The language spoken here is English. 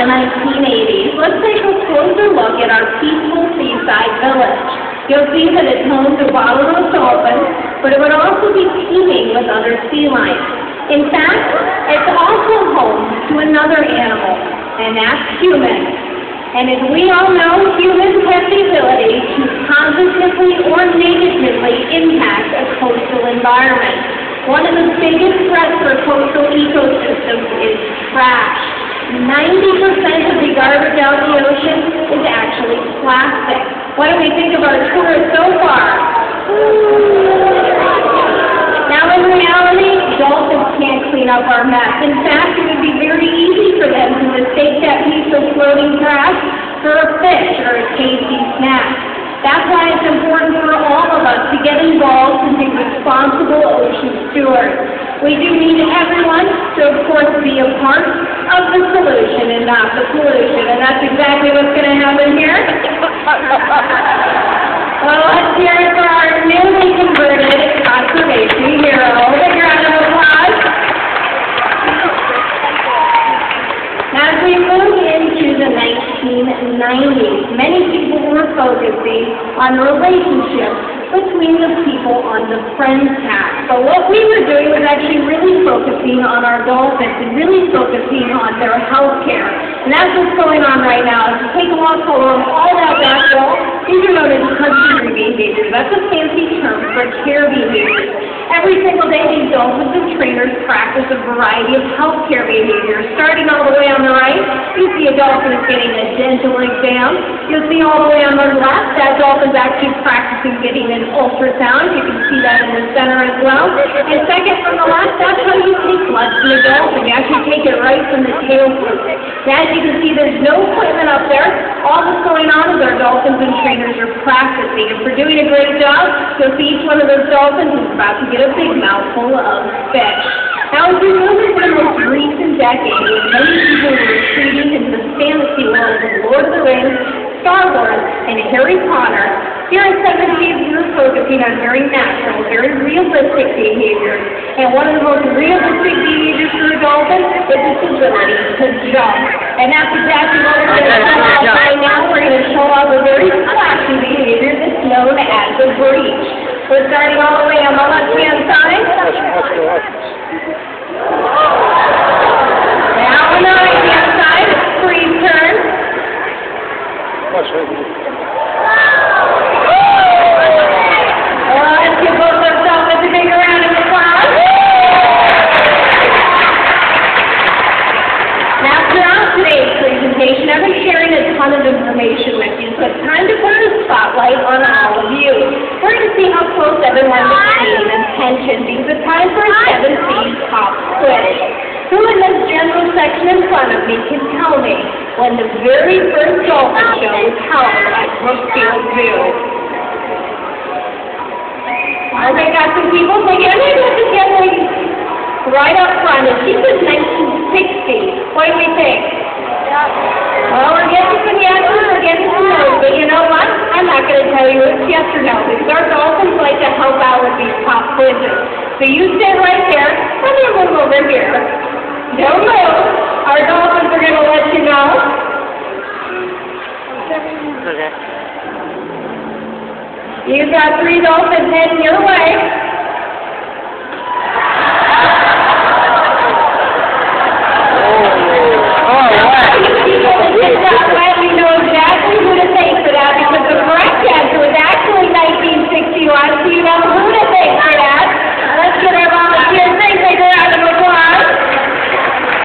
1980s, let's take a closer look at our peaceful seaside village. You'll see that it's home to bottlenose dolphins, but it would also be teeming with other sea life. In fact, it's also home to another animal, and that's humans. And as we all know, humans have the ability to positively or negatively impact a coastal environment. One of the biggest threats for coastal ecosystems is trash. 90% of the garbage out in the ocean is actually plastic. What do we think of our tourists so far? Now in reality, dolphins can't clean up our mess. In fact, it would be very easy for them to mistake that piece of floating trash for a fish or a tasty snack. That's why it's important for all of us to get involved and be responsible ocean stewards. We do need everyone to, of course, be a part of the solution and not the pollution. And that's exactly what's going to happen here. Well, let's hear it for our newly converted conservation hero. Big round of applause. As we move into the 1990s, many people were focusing on the relationship between the people on the Friends tax. But what we were doing was actually really focusing on our dolphins and really focusing on their health care. And that's what's going on right now. If you take a walk along all that back wall, these are known as custody behaviors. That's a fancy term for care behaviors. Every single day, these dolphins and trainers practice a variety of health care behaviors. Starting all the way on the right, you see a dolphin is getting a dental exam. You'll see all the way on the left, that dolphin's actually practicing getting an ultrasound. You can see that in the center as well. And second from the left, that's how you take blood from the dolphin. You actually take it right from the tail group. Now, as you can see, there's no equipment up there. All that's going on is our dolphins and trainers are practicing. And for doing a great job, you'll see each one of those dolphins is about to get a big mouthful of fish. Now, as we move into the most recent decade, when many people were retreating into the fantasy world of Lord of the Rings, Star Wars, and Harry Potter, here at 17, we're focusing on very natural, very realistic behaviors. And one of the most realistic behaviors for a dolphin is its ability to jump. And that's exactly what we're going to show off right now. We're going to show off a very flashy behavior that's known as a breach. We're starting all the way on the left-hand side. Now on the right-hand side, it's freeze turn. Let's give both ourselves a big round of applause. Now, throughout today's presentation, I've been sharing a ton of information with you, so it's time to put a spotlight on all of you. We're going to see how close everyone is paying attention, because it's time for a 7C's pop quiz. Who in this general section in front of me can tell me when the very first dolphin show was held at Brookfield Zoo? Okay, got some people thinking, I'm going to just get right up front. And she said 1960. What do we think? Well, we're getting some yeses, we're getting some no's, but you know what? I'm not going to tell you it's yes or no, because our dolphins like to help out with these pop quizzes. So you stay right there. Let me move over here. Don't move. Our dolphins are going to let you know. Okay. You've got 3 dolphins heading your way.